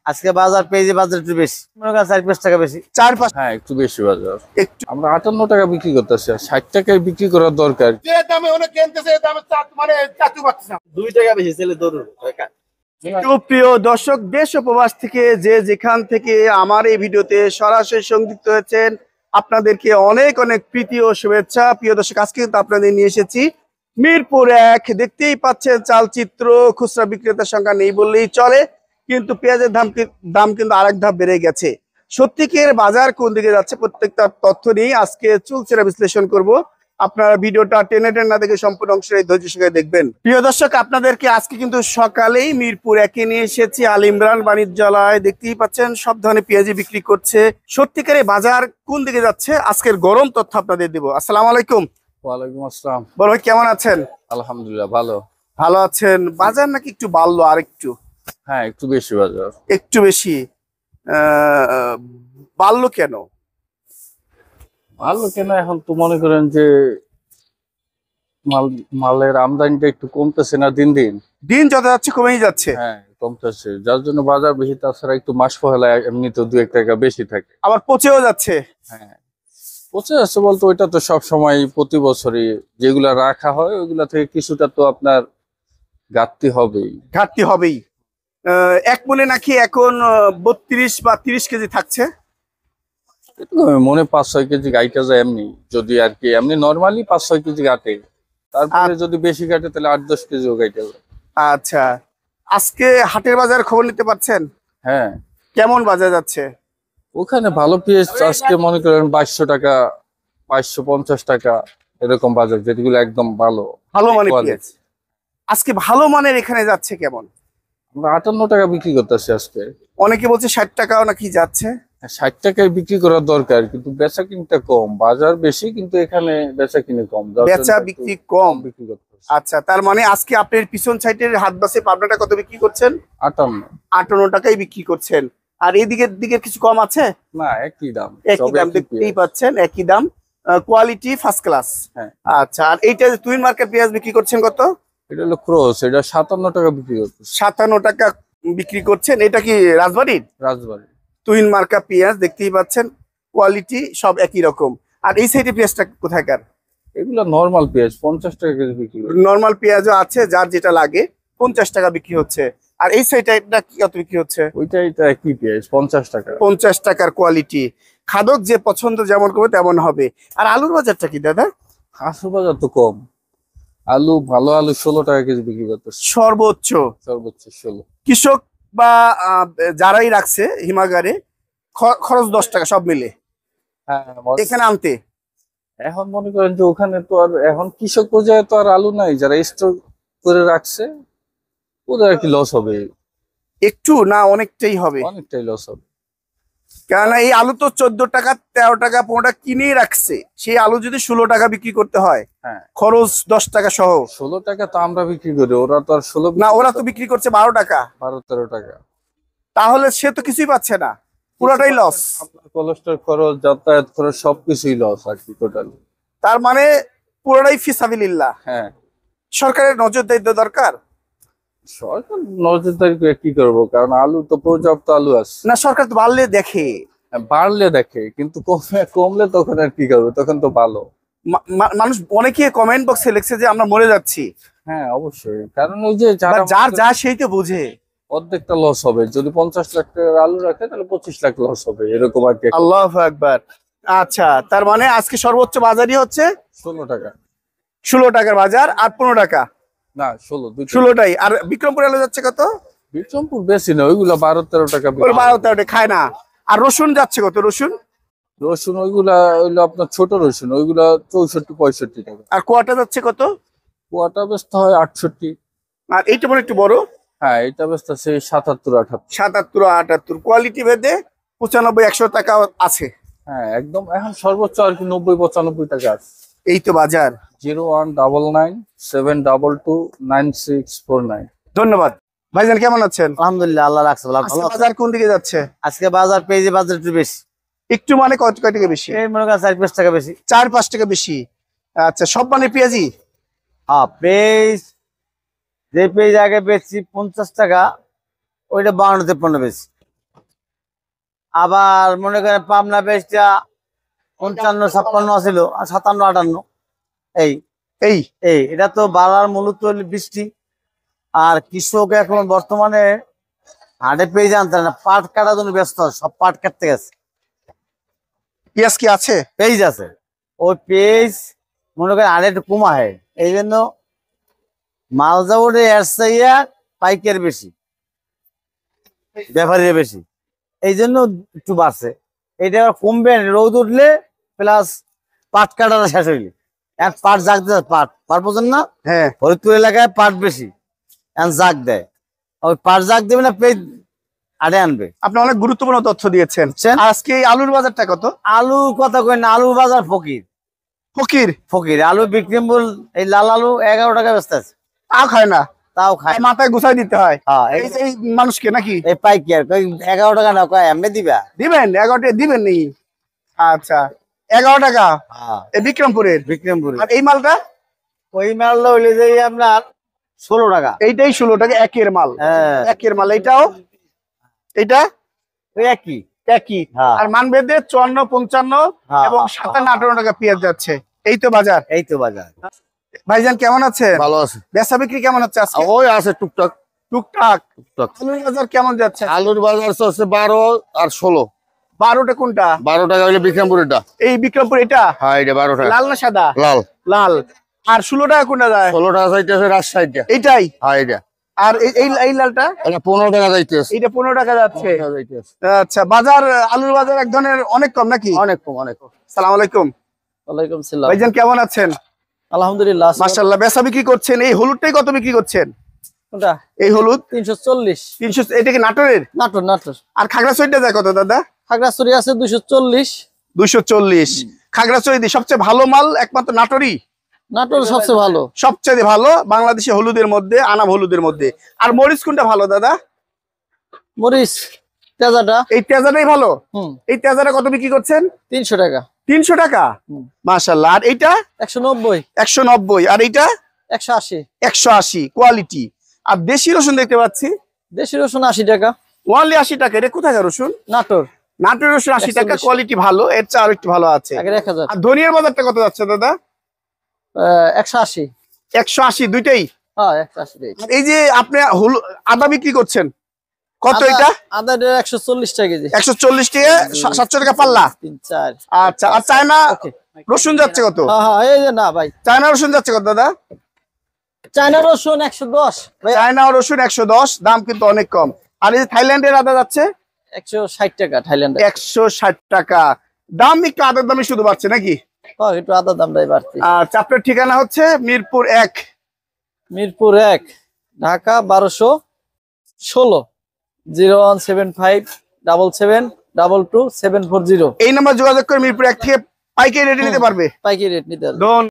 আজকে বাজার পেঁয়াজি বাজার একটু বেশি, মনে করেন 4-5 টাকা বেশি। 4-5 হ্যাঁ, একটু বেশি বাজার। একটু আমরা 58 টাকা বিক্রি করতেছি, 60 টাকায় বিক্রি করার দরকার। যে দামে ওনে কিনতেছে এই দামে মানে চাচু পাচ্ছে না। 2 টাকা বেশি ছেলে ধরুন। প্রিয় দর্শক, দেশ ও প্রবাস থেকে যে যেখান থেকে আমার এই ভিডিওতে সরাসরি সংযুক্ত হয়েছেন, আপনাদেরকে অনেক অনেক প্রীতি ও শুভেচ্ছা। প্রিয় দর্শক, আজকে কিন্তু আপনাদের নিয়ে এসেছি মিরপুর 1। দেখতেই পাচ্ছেন চালচিত্র খুচরা বিক্রেতার সংখ্যা নেই বললেই চলে, কিন্তু পেঁয়াজের দাম কিন্তু আরেক ধাপ বেড়ে গেছে। সত্যিকারের বাজার কোন দিকে যাচ্ছে প্রত্যেকটা তথ্য নিয়ে আজকে চুলচেরা বিশ্লেষণ করব। আপনারা ভিডিওটা টেনে টেনে না দেখে সম্পূর্ণ অংশের ধৈর্য সহকারে দেখবেন। প্রিয় দর্শক, আপনাদেরকে আজকে কিন্তু সকালেই মিরপুর 1 নিয়ে এসেছি আল ইমরান বাণিজ্যালয়। দেখতেই পাচ্ছেন সব ধরনের পেঁয়াজি বিক্রি করছে। সত্যিকারের বাজার কোন দিকে যাচ্ছে আজকের গরম তথ্য আপনাদের দেব। আসসালামু আলাইকুম। ওয়ালাইকুম আসসালাম। বড় ভাই, কেমন আছেন? আলহামদুলিল্লাহ, ভালো। ভালো আছেন? বাজার নাকি একটু বাড়লো আর একটু? হ্যাঁ, একটু বেশি বাজার। একটু বেশি বাড়লো কেন? ভালো কেন, এখন তো মনে করেন যে মালের আমদানিটা একটু কমতেছে না, দিন দিন দিন যত যাচ্ছে কমেই যাচ্ছে। হ্যাঁ, কমতেছে, যার জন্য বাজার বেশি। তাছাড়া একটু মাস পহেলা এমনি তো 2-1 টাকা বেশি থাকে। আবার পচেও যাচ্ছে। হ্যাঁ, পচে যাচ্ছে বলতে ওইটা তো সব সময় প্রতি বছরই যেগুলা রাখা হয় ওইগুলা থেকে কিছুটা তো আপনার ঘাটতি হবেই। ঘাটতি হবেই। এক মনে নাকি এখন 32 বা 30 কেজি থাকছে। মনে 5-6 কেজি গাইটা যায় এমনি, যদি আর কি এমনি নর্মালি 5-6 কেজি গাটে। তারপরে যদি বেশি কাটে তাহলে 8-10 কেজিও গাইটা যায়। আচ্ছা, আজকে হাটের বাজার খবর নিতে পারছেন? হ্যাঁ, কেমন বাজার যাচ্ছে? ওখানে ভালো পেঁয়াজ আজকে মনে করেন 2200 টাকা, 2250 টাকা এরকম বাজার, যেগুলো একদম ভালো ভালো মানের quality। পেঁয়াজ আজকে ভালো মানের এখানে যাচ্ছে কেমন? আমরা 58 টাকা বিক্রি করতেছি আজকে। অনেকে বলছে 60 টাকাও নাকি যাচ্ছে। 60 টাকায় বিক্রি করার দরকার, কিন্তু বেচা কিনতে কম, বাজার বেশি কিন্তু এখানে বেচা কিনে কম, বেচা বিক্রি কম বিক্রি করতে। আচ্ছা, তার মানে আজকে আপনার পিছন সাইডের হাট বাসে পাবনাটা কত বিক্রি করছেন? 58 টাকায় বিক্রি করছেন। আর এদিকের দিকের কিছু কম আছে? না, একই দাম। একই দাম, দেখতেই পাচ্ছেন একই দাম, কোয়ালিটি ফার্স্ট ক্লাস। হ্যাঁ। আচ্ছা, আর এইটা যে তুহিন মার্কেট পেঁয়াজ বিক্রি করছেন কত? এটা হলো ক্রস, এটা 57 টাকা বিক্রি করতে। 57 টাকা বিক্রি করছেন। এটা কি রাজবাড়ির? রাজবাড়ি তুহিন মার্কা পেঁয়াজ, দেখতেই পাচ্ছেন কোয়ালিটি সব একই রকম। আর এই সাইডে পেঁয়াজটা কোথাকার? এগুলা নরমাল পেঁয়াজ 50 টাকা কেজি বিক্রি করে। নরমাল পেঁয়াজও আছে, যার যেটা লাগে 50 টাকা বিক্রি হচ্ছে। আর এই সাইডটা এটা কত বিক্রি হচ্ছে? এটা একই পেঁয়াজ 50 টাকা। 50 টাকার কোয়ালিটি। খাদক যে পছন্দ যেমন করবে তেমন হবে। আর আলুর বাজারটা কি দাদা? আলু বাজার তো কম, আলু ভালো আলু 16 টাকা কেজি বিক্রি করতেছে সর্বোচ্চ 16। কৃষক বা যারাই রাখছে হিমাগারে খরচ 10 টাকা সব মিলে হ্যাঁ, এখানে আনতে। এখন মনে করেন যে ওখানে তো আর এখন কৃষক পর্যায়ে তো আর আলু নাই, যারা স্টোর করে রাখছে ওদের আর কি লস হবে। একটু না, অনেকটাই হবে, অনেকটাই লস হবে। কেননা এই আলু তো 14 টাকা 13 টাকা 15 টাকা কিনেই রাখছে। সেই আলু যদি 16 টাকা বিক্রি করতে হয়, হ্যাঁ, খরচ 10 টাকা সহ। 16 টাকা তো আমরা বিক্রি করি, ওরা তো আর 16 না, ওরা তো বিক্রি করছে 12 টাকা, 12-13 টাকা। তাহলে সে তো কিছুই পাচ্ছে না, পুরোটাই লস। আপনার কোলেস্ট্রল খরচ, যাতায়াত খরচ সবকিছুই লস আর কি টোটালি। তার মানে পুরোটাই ফিসাবিলিল্লাহ। হ্যাঁ, সরকারের নজরদারি দরকার। সরকার নজরদারি করে কি করবো, কারণ আলু তো পর্যাপ্ত আলু আছে। না, সরকার তো বাড়লে দেখে, বাড়লে দেখে, কিন্তু কমলে তখন আর কি করবে, তখন তো ভালো। মানুষ অনেকে কমেন্ট বক্সে লিখছে যে আমরা মরে যাচ্ছি। হ্যাঁ, অবশ্যই, কারণ ওই যে যার যা সেই তো বোঝে। অর্ধেকটা লস হবে, যদি 50 লাখ টাকার আলু রাখে তাহলে 25 লাখ লস হবে, এরকম আর কি। আল্লাহু আকবার। আচ্ছা, তার মানে আজকে সর্বোচ্চ বাজারই হচ্ছে 16 টাকা। 16 টাকার বাজার আর 15 টাকা। না, 16টাই। আর বিক্রমপুর আলু যাচ্ছে কত? বিক্রমপুর বেশি না, ওইগুলো 12-13 টাকা। 12-13 খায় না। আর রসুন যাচ্ছে কত? রসুন ওইগুলা হইলো আপনার ছোট রসুন, ওইগুলা 64-65 টাকা। আর কোয়াটা যাচ্ছে কত? কোয়াটা বেচতে হয় 68। আর এইটা মনে একটু বড়। হ্যাঁ, এটা বেচতে আছে 77-78। 77-78 কোয়ালিটি ভেদে 95-100 টাকা আছে। হ্যাঁ, একদম এখন সর্বোচ্চ আর কি 90-95 টাকা আছে। এই তো বাজার। 01997229649। ধন্যবাদ ভাইজান, কেমন আছেন? আলহামদুলিল্লাহ, আল্লাহ রাখছে ভালো। আজকে বাজার কোন দিকে যাচ্ছে? আজকে বাজার পেঁয়াজি বাজার একটু বেশি। একটু মানে কয় টাকা বেশি? এই মনে করেন 4-5 টাকা বেশি। 4-5 টাকা বেশি। আচ্ছা, সব মানে পেঁয়াজি? হ্যাঁ, পেঁয়াজ যে পেঁয়াজ আগে বেচছি 50 টাকা, ওইটা 52-53 বেশি। আবার মনে করেন পাবনা পেঁয়াজটা 55-56 ছিল, আর 57-58 এই এই এই এটা তো বাড়ার মূলত হলো বৃষ্টি। আর কৃষক এখন বর্তমানে হাটে পেঁয়াজ আনতে না, পাট কাটার জন্য ব্যস্ত, সব পাট কাটতে গেছে। পেঁয়াজ কি আছে? পেঁয়াজ আছে, ওই পেঁয়াজ মনে করেন আর একটু কমা হয়, এই জন্য মাল যাবো এর চাইয়া পাইকার বেশি, ব্যাপারীরা বেশি, এই জন্য একটু বাড়ছে। এটা আবার কমবে রোদ উঠলে, প্লাস পাট কাটাটা শেষ হইলে। এক পাট জাগ দেয়, পাট বোঝেন না, হ্যাঁ, ফরিদপুর এলাকায় পাট বেশি, এখন জাগ দেয়, ওই পাট জাগ দেবে না, পেঁয়াজ আড়ে আনবে। আপনি অনেক গুরুত্বপূর্ণ তথ্য দিয়েছেন। বুঝছেন? আজকে এই আলুর বাজারটা কত? আলু কথা কই না, আলুর বাজার ফকির ফকির ফকির। আলু বিক্রিমবুল এই লাল আলু 11 টাকা ব্যস্ত আছে, তাও খায় না, তাও খায়। মাথায় গুছাই দিতে হয় হ্যাঁ, এই মানুষকে নাকি? এই পাইকার কই 11 টাকা না, কয় এমনি দিবা। দিবেন 11 টাকা দিবেন নি? আচ্ছা, 11 টাকা হ্যাঁ, এই বিক্রমপুরের। বিক্রমপুরে। আর এই মালটা? ওই মালটা হইলে যে আপনার 16 টাকা। এইটাই 16 টাকা, একের মাল। হ্যাঁ, একের মাল। এইটাও এইটা ওই একই। একই। হ্যাঁ, আর মানভেদে 54, 55 হ্যাঁ, এবং 57, 58 টাকা পেঁয়াজ যাচ্ছে। এই তো বাজার। এই তো বাজার। ভাইজান কেমন আছেন? ভালো আছে, বেচা বিক্রি কেমন হচ্ছে আজকে? ওই আছে টুকটাক টুকটাক। টুকটাক। আলুর বাজার কেমন যাচ্ছে? আলুর বাজার হচ্ছে 12 আর 16। 12টা কোনটা? 12 টাকা হইলে বিক্রমপুরেরটা। এই বিক্রমপুর এটা? হ্যাঁ, এটা 12 টাকা। লাল না সাদা? লাল। লাল। আর 16 টাকা কোনটা যায়? 16 টাকা যাইতেছে রাজশাহীটা। এইটাই। হ্যাঁ, এটা আর এই লালটা? এটা 15 টাকা যাইতেছে। এইটা 15 টাকা যাচ্ছে। যাইতেছে আচ্ছা, বাজার আলুর বাজার এক ধরনের অনেক কম নাকি? অনেক কম, অনেক কম। সালাম আলাইকুম। ওয়ালাইকুম সালাম। ভাইজান কেমন আছেন? আলহামদুলিল্লাহ। মাশাআল্লাহ। বেচা বিক্রি করছেন, এই হলুদটাই কত বিক্রি করছেন? কোনটা? এই হলুদ 340। 300। এটা কি নাটোরের? নাটোর, নাটোর। আর খাগড়াছড়িটা যায় কত দাদা? খাগড়াছড়ি আছে 240। 240। খাগড়াছড়ি দিয়ে সবচেয়ে ভালো মাল একমাত্র নাটোরই? নাটোর সবচেয়ে ভালো। সবচেয়ে ভালো বাংলাদেশি হলুদের মধ্যে, আনাম হলুদের মধ্যে। আর মরিচ কোনটা ভালো দাদা? মরিচ তেজাটা। এই তেজাটাই ভালো। হুম, এই তেজাটা কত বিক্রি করছেন? 300 টাকা। 300 টাকা। হুম। মাশাআল্লাহ। আর এইটা? 190। 190। আর এইটা? 180। 180 কোয়ালিটি। আর দেশি রসুন দেখতে পাচ্ছি, দেশি রসুন 80 টাকা। ওনলি 80 টাকা। এটা কোথাকার রসুন? নাটোর। নাটোরের রসুন 80 টাকা, 140 কোয়ালিটি ভালো, এর চেয়ে আর একটু ভালো আছে। আগের 1000। আর ধনিয়ার বাজারটা কত যাচ্ছে দাদা? 180। 180 দুইটাই। হ্যাঁ, 180 টাকা। আর এই যে আপনি আদা বিক্রি করছেন কত? এটা আদা 140 টাকা কেজি। 140 টাকা, 700 টাকা পাল্লা। 3 4। আচ্ছা, আর চায়না ওকে। রসুন যাচ্ছে কত? হ্যাঁ হ্যাঁ, এই যে না ভাই, চায়না রসুন যাচ্ছে কত দাদা? চায়না রসুন 110 ভাই। চায়না রসুন 110, দাম কিন্তু অনেক কম। আর এই যে থাইল্যান্ডের আদা যাচ্ছে 160 টাকা থাইল্যান্ডে। 160 টাকা। দাম একটু আদার দামই শুধু বাড়ছে নাকি? হ্যাঁ, একটু আদা দামটাই বাড়তি। আচ্ছা, আপনার ঠিকানা হচ্ছে মিরপুর 1। মিরপুর 1, ঢাকা 1216, 01757722740। এই নাম্বার যোগাযোগ করে মিরপুর 1 থেকে পাইকারি রেটে নিতে পারবে। পাইকারি রেট নিতে হবে।